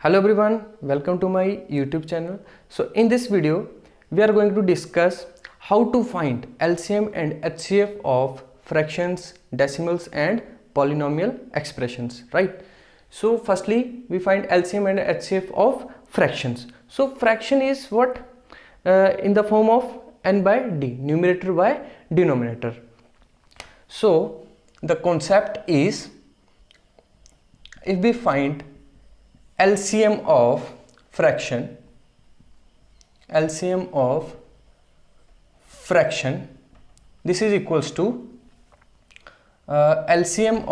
Hello everyone, welcome to my YouTube channel. So in this video, we are going to discuss how to find LCM and HCF of fractions, decimals and polynomial expressions, right? So firstly, we find LCM and HCF of fractions. So fraction is what? In the form of n by d, numerator by denominator. So the concept is, if we find LCM of fraction, this is equals to LCM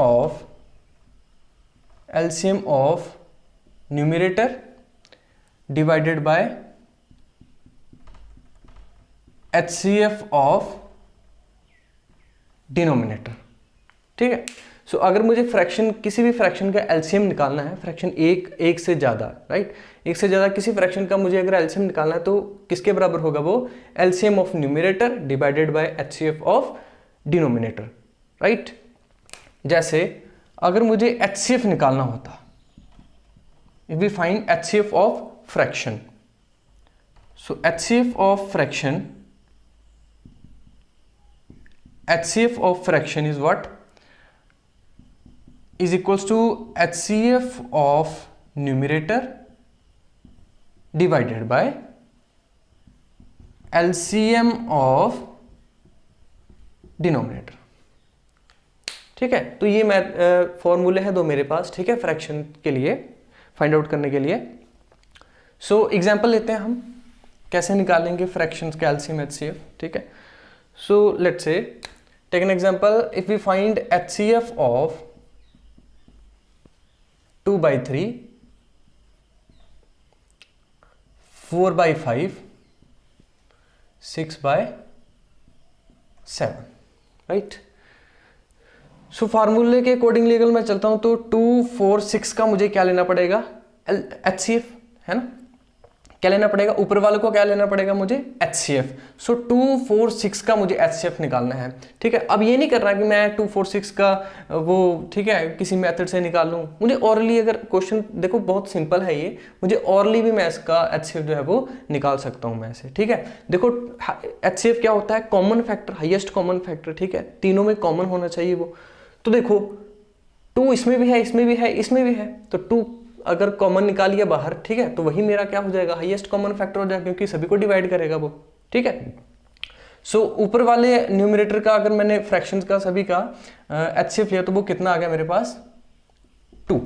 of numerator divided by HCF of denominator. ठीक है. सो अगर मुझे fraction, किसी भी fraction का LCM निकालना है, fraction एक से ज़्यादा, राइट, एक से ज़्यादा किसी फ्रैक्शन का मुझे अगर एलसीएम निकालना है तो किसके बराबर होगा वो? LCM of numerator divided by HCF of denominator, right. जैसे अगर मुझे एचसीएफ निकालना होता, if we find HCF of fraction, so HCF of fraction is what? Is equals to HCF of numerator divided by LCM of denominator. ठीक है. तो ये फॉर्मूले हैं दो मेरे पास, ठीक है, फ्रैक्शन के लिए फाइंड आउट करने के लिए. सो एग्जांपल लेते हैं हम कैसे निकालेंगे फ्रैक्शंस के LCM HCF. ठीक है. So let's say take an example. If we find HCF of 2 by 3, 4 by 5, 6 by 7, right? सो फार्मूले के अकॉर्डिंगली अगर मैं चलता हूं तो 2, 4, 6 का मुझे क्या लेना पड़ेगा? HCF, है ना, क्या लेना पड़ेगा? ऊपर वाले को क्या लेना पड़ेगा मुझे? HCF. सो 2, 4, 6 का मुझे HCF निकालना है. ठीक है. अब ये नहीं करना कि मैं 2, 4, 6 का वो, ठीक है, किसी मेथड से निकाल लूँ. मुझे ऑरली, अगर क्वेश्चन देखो बहुत सिंपल है ये, मुझे ऑरली भी मैं इसका HCF जो है वो निकाल सकता हूँ मैं से. ठीक है. देखो HCF क्या होता है? Common factor, highest common factor. ठीक है. तीनों में कॉमन होना चाहिए वो. तो देखो 2 इसमें भी है, इसमें भी है, इसमें भी है, तो 2 अगर कॉमन निकालिए बाहर, ठीक है, तो वही मेरा क्या हो जाएगा? हाईएस्ट कॉमन फैक्टर हो जाएगा, क्योंकि सभी को डिवाइड करेगा वो. ठीक है. सो ऊपर वाले न्यूमरेटर का अगर मैंने फ्रैक्शंस का सभी का HCF लिया तो वो कितना आ गया मेरे पास? 2.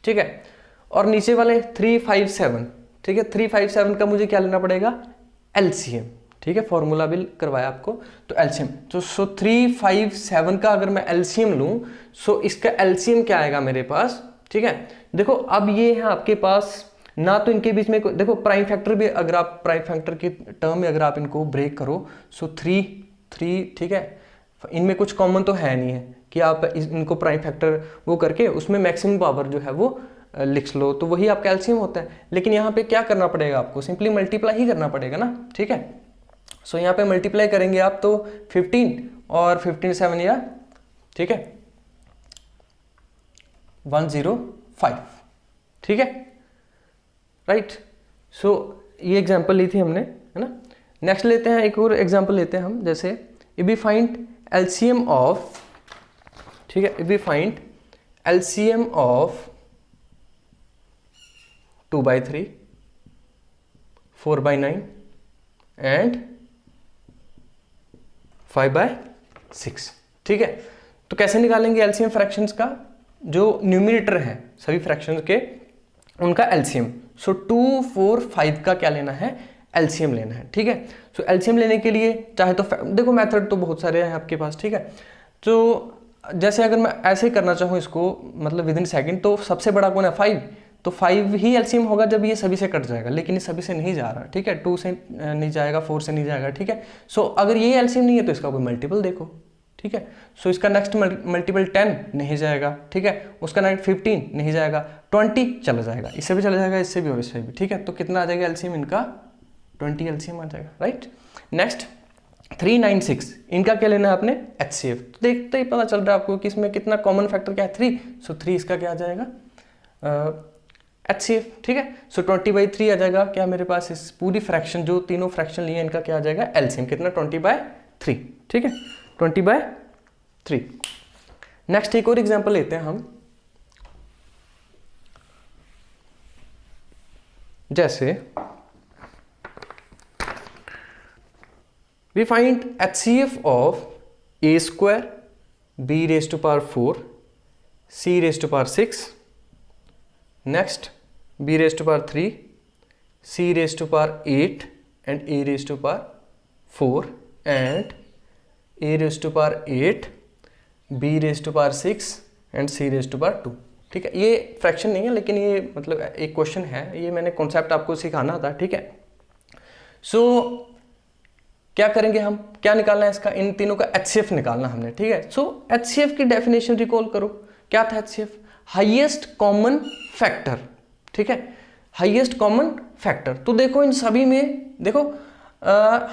ठीक है. और नीचे वाले 3, 5, 7, ठीक है, 3, 5, 7 का मुझे क्या लेना पड़ेगा? LCM. ठीक है. फॉर्मूला भी करवाया आपको, तो LCM. तो सो 3, 5, 7 का अगर मैं LCM लूं, सो इसका LCM क्या आएगा मेरे पास? ठीक है. देखो अब ये है आपके पास ना, तो इनके बीच में देखो प्राइम फैक्टर भी, अगर आप प्राइम फैक्टर की टर्म में अगर आप इनको ब्रेक करो, सो 3, 3, ठीक है, इनमें कुछ कॉमन तो है नहीं है कि आप इनको प्राइम फैक्टर वो करके उसमें मैक्सिमम पावर जो है वो लिख लो, तो वही आपका एलसीएम होता है. लेकिन यहाँ पे क्या करना पड़ेगा आपको? सिंपली मल्टीप्लाई ही करना पड़ेगा ना. ठीक है. सो यहाँ पे मल्टीप्लाई करेंगे आप तो 15 और 15 7 या, ठीक है, 105. ठीक है, राइट. सो ये एग्जांपल ली थी हमने, है ना. नेक्स्ट लेते हैं, एक और एग्जांपल लेते हैं हम. जैसे if we find LCM of, ठीक है, if we find LCM of 2 by 3, 4 by 9 and 5 by 6. ठीक है. तो कैसे निकालेंगे एलसीएम फ्रैक्शंस का? जो न्यूमरेटर है सभी फ्रैक्शंस के, उनका एलसीएम. सो 2, 4, 5 का क्या लेना है? एलसीएम लेना है. ठीक है. सो एलसीएम लेने के लिए चाहे तो देखो मेथड तो बहुत सारे हैं आपके पास. ठीक है. तो जैसे अगर मैं ऐसे करना चाहूँ इसको, मतलब विद इन सेकेंड, तो सबसे बड़ा कौन है? 5. तो 5 ही एलसीएम होगा जब ये सभी से कट जाएगा, लेकिन ये सभी से नहीं जा रहा. ठीक है. 2 से नहीं जाएगा, 4 से नहीं जाएगा. ठीक है. सो अगर ये एलसीएम नहीं है तो इसका कोई मल्टीपल देखो. ठीक है. सो इसका नेक्स्ट मल्टीपल 10 नहीं जाएगा. ठीक है. उसका नेक्स्ट 15 नहीं जाएगा, 20 चला जाएगा, इससे भी चला जाएगा, इससे भी और इससे भी. ठीक है. तो कितना आ जाएगा एलसीएम इनका? 20 एलसीएम आ जाएगा, राइट. नेक्स्ट 396, इनका क्या लेना है आपने? HCF. तो देखते ही पता चल रहा है आपको कि इसमें कितना कॉमन फैक्टर क्या है? 3. सो 3 इसका क्या आ जाएगा? HCF, ठीक है। सो 20/3 आ जाएगा क्या मेरे पास, इस पूरी फ्रैक्शन जो तीनों फ्रैक्शन लिए इनका क्या आ जाएगा, LCM कितना 20/3, ठीक है 20/3। नेक्स्ट एक और एग्जांपल लेते हैं हम, जैसे we find HCF of a square b raised to power 4 c raised to power 6, next b raised to power 3 c raised to power 8 and a raised to power 4 and a raised to power 8 b raised to power 6 and c raised to power 2, ठीक है। ये fraction नहीं है लेकिन ये मतलब एक question है, ये मैंने कॉन्सेप्ट आपको सिखाना था, ठीक है। सो क्या करेंगे हम, क्या निकालना है इसका, इन तीनों का HCF निकालना हमने, ठीक है। सो HCF की डेफिनेशन रिकॉल करो, क्या था HCF, हाईएस्ट कॉमन फैक्टर, ठीक है, हाईएस्ट कॉमन फैक्टर। तो देखो इन सभी में देखो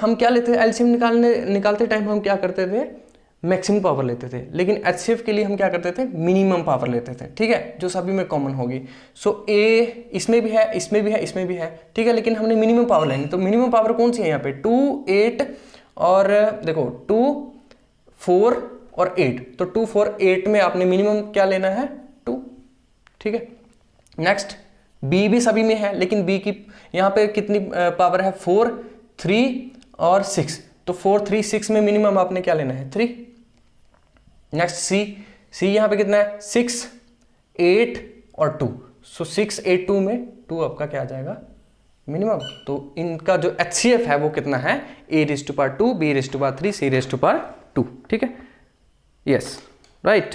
हम क्या लेते थे, एलसीएम निकालते टाइम हम क्या करते थे, मैक्सिमम पावर लेते थे, लेकिन HCF के लिए हम क्या करते थे, मिनिमम पावर लेते थे, ठीक है, जो सभी में कॉमन होगी। सो A इसमें भी है, इसमें भी है, इसमें भी है, ठीक है, लेकिन हमने मिनिमम पावर लेनी, तो मिनिमम पावर कौन सी है यहाँ पे, 2, 8 और देखो 2, 4 और 8, तो 2, 4, 8 में आपने मिनिमम क्या लेना है, 2, ठीक है। नेक्स्ट B भी सभी में है, लेकिन B की यहाँ पे कितनी पावर है, 4, 3 और 6, तो 4, 3, 6 में मिनिमम आपने क्या लेना है, 3। नेक्स्ट C यहाँ पे कितना है, 6, 8 और 2, सो 6, 8, 2 में 2 आपका क्या आ जाएगा, मिनिमम। तो इनका जो HCF है वो कितना है, A raised to power 2, B raised to power 3, C raised to power 2, ठीक है, yes right.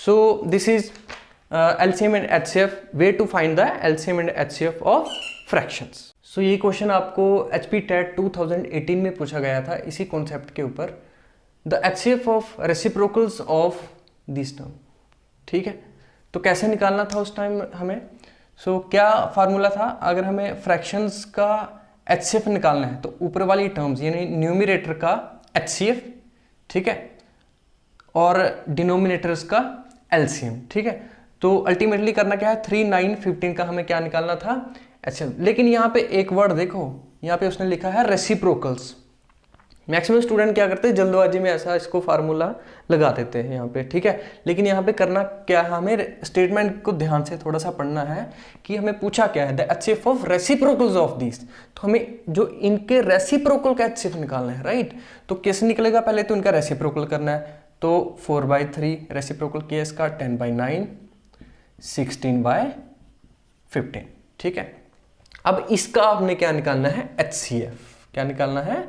So this is LCM and HCF, way to find the LCM and HCF of fractions। सो ये क्वेश्चन आपको HP TET 2018 में पूछा गया था इसी concept के ऊपर, the HCF of reciprocals of this term, ठीक है। तो कैसे निकालना था उस टाइम हमें, सो क्या फार्मूला था, अगर हमें फ्रैक्शंस का HCF निकालना है तो ऊपर वाली टर्म्स यानी न्यूमरेटर का HCF, ठीक है, और डिनोमिनेटर्स का LCM, ठीक है। तो अल्टीमेटली करना क्या है, 3, 9, 15 का हमें क्या निकालना था, HCF। लेकिन यहाँ पे एक वर्ड देखो, यहाँ पे उसने लिखा है रेसिप्रोकल्स। मैक्सिमम स्टूडेंट क्या करते हैं, जल्दबाजी में ऐसा इसको फार्मूला लगा देते हैं यहाँ पे, ठीक है। लेकिन यहाँ पे करना क्या है, हमें स्टेटमेंट को ध्यान से थोड़ा सा पढ़ना है कि हमें पूछा क्या है, the HCF of reciprocals of this, तो हमें जो इनके रेसिप्रोकल का HCF निकालना है, राइट। तो कैसे निकलेगा, पहले तो इनका रेसिप्रोकल करना है, तो 4/3 रेसिप्रोकल किया इसका, 10/9, 16/15, ठीक है। अब इसका आपने क्या निकालना है, HCF, क्या निकालना है,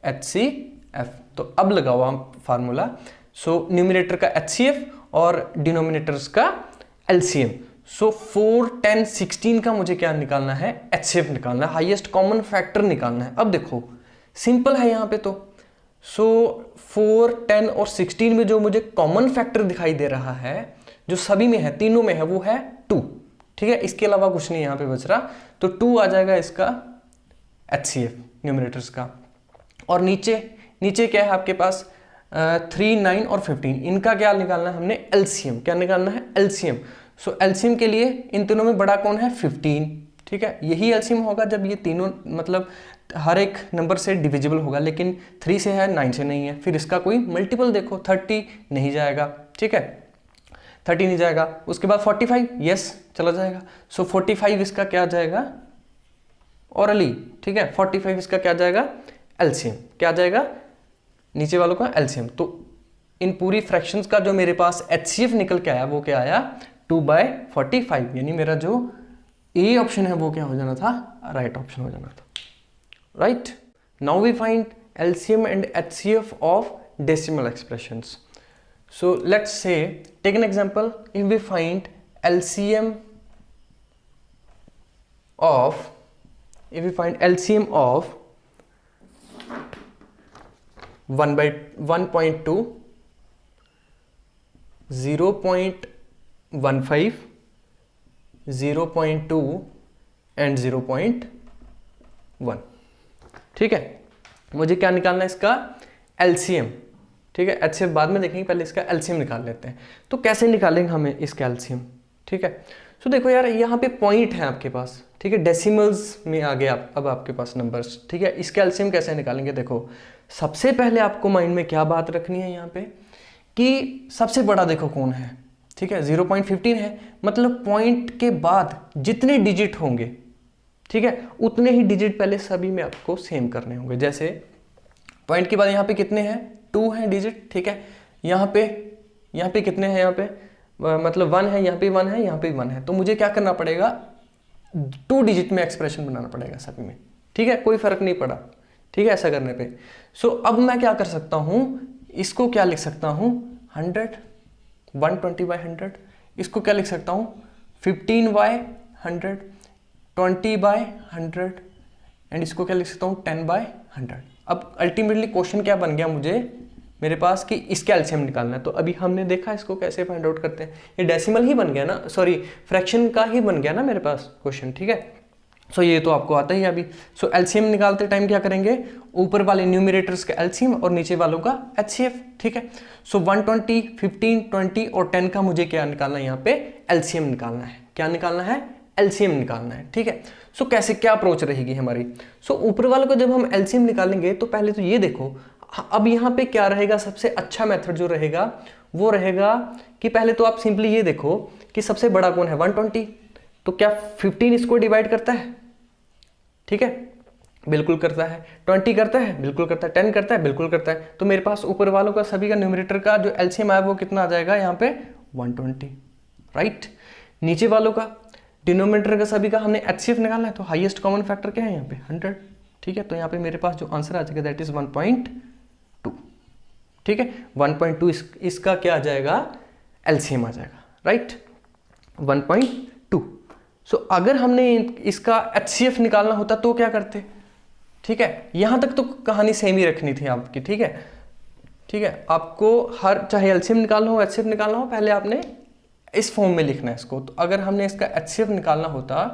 HCF। तो अब लगाओ आप फार्मूला, सो न्यूमरेटर का HCF और डिनोमिनेटर्स का LCM। सो 4, 10, 16 का मुझे क्या निकालना है, HCF निकालना है, हाईएस्ट कॉमन फैक्टर निकालना है। अब देखो सिंपल है यहाँ पे, तो सो 4, 10 और 16 में जो मुझे कॉमन फैक्टर दिखाई दे रहा है, जो सभी में है, तीनों में है, वो है 2, ठीक है। इसके अलावा कुछ नहीं यहाँ पे बच रहा, तो 2 आ जाएगा इसका HCF न्यूमरेटर्स का। और नीचे क्या है आपके पास, 3, 9 और 15, इनका क्या निकालना है हमने, LCM, क्या निकालना है, LCM। सो LCM के लिए इन तीनों में बड़ा कौन है, 15, ठीक है। यही LCM होगा जब ये तीनों मतलब हर एक नंबर से डिविजिबल होगा, लेकिन 3 से है, 9 से नहीं है। फिर इसका कोई मल्टीपल देखो, 30 नहीं जाएगा, ठीक है, 30 नहीं जाएगा। उसके बाद 45, यस चला जाएगा। सो 45 इसका क्या जाएगा, ओरली, ठीक है, 45 इसका क्या जाएगा, LCM, क्या जाएगा, नीचे वालों का LCM। तो इन पूरी फ्रैक्शंस का जो मेरे पास HCF निकल के आया वो क्या आया, 2/45, यानी मेरा जो A ऑप्शन है वो क्या हो जाना था, राइट ऑप्शन हो जाना था, right. Now we find LCM and HCF of decimal expressions. So let's say, take an example, if we find LCM of 1/1.2, 0.15, 0.2 and 0.1, ठीक है। मुझे क्या निकालना है, इसका LCM, ठीक है। HCF बाद में देखेंगे, पहले इसका LCM निकाल लेते हैं। तो कैसे निकालेंगे हमें इसका LCM, ठीक है। सो देखो यार यहाँ पे पॉइंट है आपके पास, ठीक है, डेसिमल्स में आ गया अब आपके पास नंबर्स, ठीक है। इसका एलसीएम कैसे निकालेंगे, देखो सबसे पहले आपको माइंड में क्या बात रखनी है यहाँ पे कि सबसे बड़ा देखो कौन है, ठीक है, 0.15 है, मतलब पॉइंट के बाद जितने डिजिट होंगे, ठीक है, उतने ही डिजिट पहले सभी में आपको सेम करने होंगे। जैसे पॉइंट के बाद यहाँ पे कितने हैं, 2 हैं डिजिट, ठीक है, यहाँ पे कितने हैं, यहाँ पे मतलब 1 है, यहाँ पे 1 है, यहाँ पे 1 है, तो मुझे क्या करना पड़ेगा, 2 डिजिट में एक्सप्रेशन बनाना पड़ेगा सभी में, ठीक है, कोई फर्क नहीं पड़ा, ठीक है, ऐसा करने पे। सो अब मैं क्या कर सकता हूँ, इसको क्या लिख सकता हूँ 100, 120/100, इसको क्या लिख सकता हूँ 15/100, 20/100 एंड इसको क्या लिख सकता हूँ 10/100। अब अल्टीमेटली क्वेश्चन क्या बन गया मुझे मेरे पास कि इसका एलसीएम निकालना है। तो अभी हमने देखा इसको कैसे फाइंड आउट करते हैं, ये डेसिमल ही बन गया ना, सॉरी फ्रैक्शन का ही बन गया ना मेरे पास क्वेश्चन, ठीक है। सो ये तो आपको आता ही है अभी। सो एलसीएम निकालते टाइम क्या करेंगे, ऊपर वाले न्यूमरेटर्स का एलसीएम और नीचे वालों का एचसीएफ, ठीक है। सो 120, 15, 20 और 10 का मुझे क्या निकालना है, यहाँ पे एलसीएम निकालना है। क्या निकालना है, एलसीएम निकालना है, ठीक है। सो कैसे, क्या अप्रोच रहेगी हमारी। सो ऊपर वालों को जब हम एलसीएम निकालेंगे तो पहले तो ये देखो, अब यहाँ पे क्या रहेगा, सबसे अच्छा मेथड जो रहेगा वो रहेगा कि पहले तो आप सिंपली ये देखो कि सबसे बड़ा कौन है 120, तो क्या 15 इसको डिवाइड करता है, ठीक है, बिल्कुल करता है। 20 करता है, बिल्कुल करता है। 10 करता है, बिल्कुल करता है। तो मेरे पास ऊपर वालों का सभी का न्यूमरेटर का जो एलसीएम आया वो कितना आ जाएगा यहाँ पे 120, राइट। नीचे वालों का डिनोमिनेटर का सभी का हमने एचसीएफ निकालना है, तो हाईएस्ट कॉमन फैक्टर क्या है यहाँ पे 100, ठीक है। तो यहाँ पे मेरे पास जो आंसर आ जाएगा दैट इज 1.2, ठीक है। 1.2 इसका क्या आ जाएगा, एलसीएम आ जाएगा, राइट, 1.2। सो अगर हमने इसका एचसीएफ निकालना होता तो क्या करते, ठीक है। यहां तक तो कहानी सेम ही रखनी थी आपकी, ठीक है, ठीक है। आपको हर चाहे एलसीएम निकालना हो एचसीएफ निकालना हो, पहले आपने इस फॉर्म में लिखना है इसको। तो अगर हमने इसका एचसीएफ निकालना होता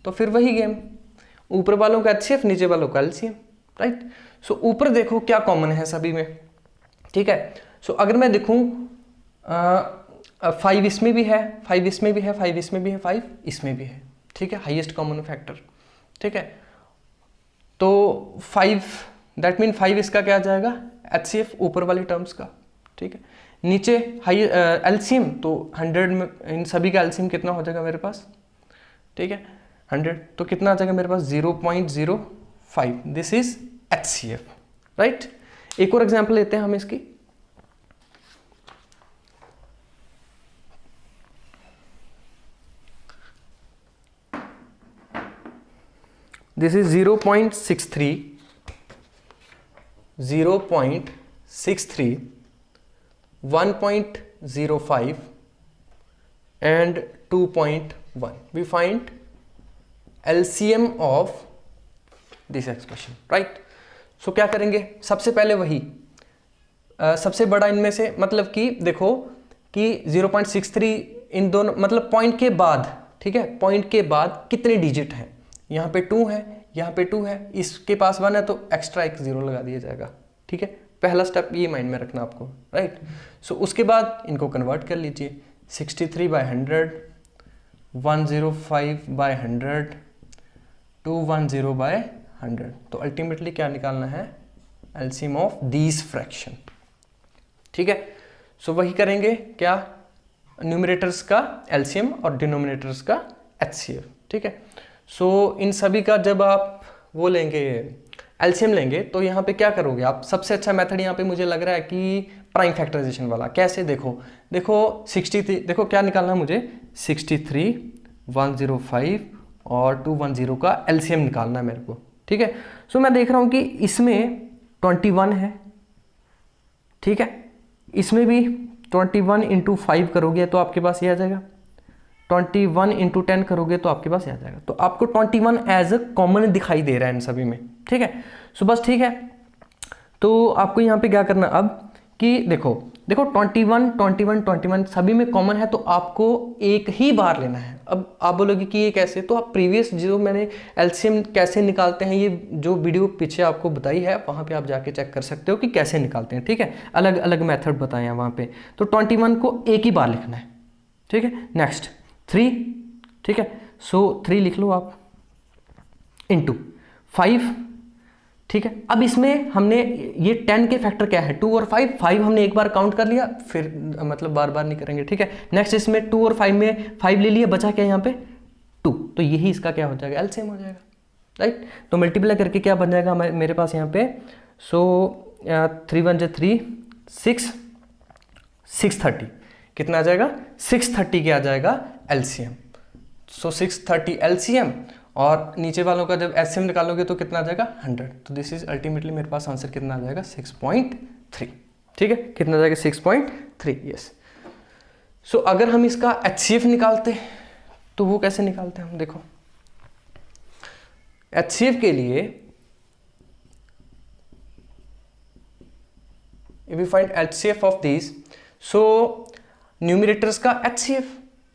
तो फिर वही गेम, ऊपर वालों का एचसीएफ, नीचे वालों का एलसीएम, राइट। सो ऊपर देखो क्या कॉमन है सभी में, ठीक है। सो अगर मैं देखूं 5 इसमें भी है, 5 इसमें भी है, 5 इसमें भी है, 5 इसमें भी है, ठीक है, हाईएस्ट कॉमन फैक्टर, ठीक है। तो 5 दैट मीन 5 इसका क्या आ जाएगा, एचसीएफ ऊपर वाली टर्म्स का, ठीक है। नीचे हाई एलसीएम, तो 100 में इन सभी का एलसीएम कितना हो जाएगा मेरे पास, ठीक है, 100, तो कितना आ जाएगा मेरे पास 0.05, दिस इज एचसीएफ, राइट। एक और एग्जांपल लेते हैं हम इसकी, this is 0.63, 0.63, 1.05 and 2.1. We find LCM of this expression, right? So क्या करेंगे, सबसे पहले वही सबसे बड़ा इनमें से, मतलब कि देखो कि 0.63 इन दोनों, मतलब पॉइंट के बाद, ठीक है, पॉइंट के बाद कितने डिजिट हैं, यहाँ पे 2 है, यहाँ पे 2 है, इसके पास 1 है, तो एक्स्ट्रा एक 0 लगा दिया जाएगा, ठीक है। पहला स्टेप ये माइंड में रखना आपको, राइट। सो उसके बाद इनको कन्वर्ट कर लीजिए, 63/100, 105/100, 210/100। तो अल्टीमेटली क्या निकालना है, एलसीएम ऑफ दीज फ्रैक्शन, ठीक है। सो वही करेंगे क्या, न्यूमरेटर्स का एलसीएम और डिनोमिनेटर्स का एचसीएफ, ठीक है। सो इन सभी का जब आप वो लेंगे एलसीएम लेंगे तो यहाँ पे क्या करोगे आप, सबसे अच्छा मेथड यहाँ पे मुझे लग रहा है कि प्राइम फैक्टराइजेशन वाला। कैसे, देखो 63, देखो क्या निकालना है मुझे, 63, 105 और 210 का एलसीएम निकालना है मेरे को, ठीक है। सो मैं देख रहा हूँ कि इसमें 21 है, ठीक है, इसमें भी 21 × 5 करोगे तो आपके पास ये आ जाएगा, 21 × 10 करोगे तो आपके पास ये आ जाएगा। तो आपको 21 एज अ कॉमन दिखाई दे रहा है इन सभी में, ठीक है। सो बस ठीक है, तो आपको यहाँ पे क्या करना अब कि देखो 21, 21, 21 सभी में कॉमन है, तो आपको एक ही बार लेना है। अब आप बोलोगे कि ये कैसे, तो आप प्रीवियस जो मैंने एलसीएम कैसे निकालते हैं, ये जो वीडियो पीछे आपको बताई है वहाँ पे आप जाके चेक कर सकते हो कि कैसे निकालते हैं, ठीक है। अलग अलग मेथड बताए हैं वहाँ पे। तो 21 को एक ही बार लिखना है, ठीक है। नेक्स्ट 3, ठीक है, सो 3 लिख लो आप, इंटू 5, ठीक है। अब इसमें हमने ये 10 के फैक्टर क्या है, 2 और 5, 5 हमने एक बार काउंट कर लिया, फिर मतलब बार बार नहीं करेंगे, ठीक है। नेक्स्ट इसमें 2 और 5 में 5 ले लिया, बचा क्या यहाँ पे 2, तो यही इसका क्या हो जाएगा, एलसीएम हो जाएगा, राइट। तो मल्टीप्लाई करके क्या बन जाएगा मेरे पास यहाँ पे, सो 3 1 जा 3, 630, कितना आ जाएगा 630 क्या आ जाएगा एलसीएम। सो 630 एलसीएम, और नीचे वालों का जब एलसीएम निकालोगे तो कितना आ जाएगा 100। तो दिस इज अल्टीमेटली मेरे पास आंसर कितना आ जाएगा 6.3, ठीक है, कितना आ जाएगा 6.3, यस। सो अगर हम इसका एचसीएफ निकालते तो वो कैसे निकालते हैं हम, देखो एचसीएफ के लिए if we find HCF of these, so numerators का HCF,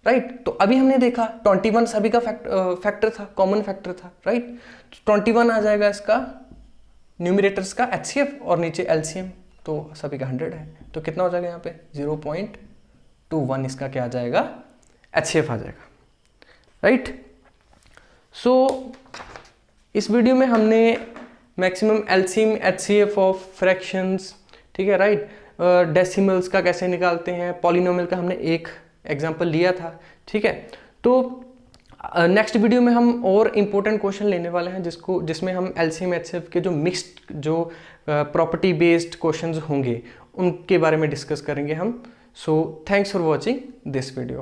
राइट। तो अभी हमने देखा 21 सभी का फैक्टर था, कॉमन फैक्टर था, राइट। तो 21 आ जाएगा इसका न्यूमरेटर्स का HCF, और नीचे LCM तो सभी का 100 है, तो कितना हो जाएगा यहाँ पे 0.21 इसका क्या आ जाएगा HCF आ जाएगा, राइट। सो इस वीडियो में हमने maximum LCM HCF of fractions, ठीक है, राइट, डेसिमल्स का कैसे निकालते हैं, पॉलिनोमियल का हमने एक एग्जांपल लिया था, ठीक है। तो नेक्स्ट वीडियो में हम और इम्पोर्टेंट क्वेश्चन लेने वाले हैं जिसमें हम LCM HCF के जो मिक्स्ड जो प्रॉपर्टी बेस्ड क्वेश्चंस होंगे उनके बारे में डिस्कस करेंगे हम। So thanks for watching this video.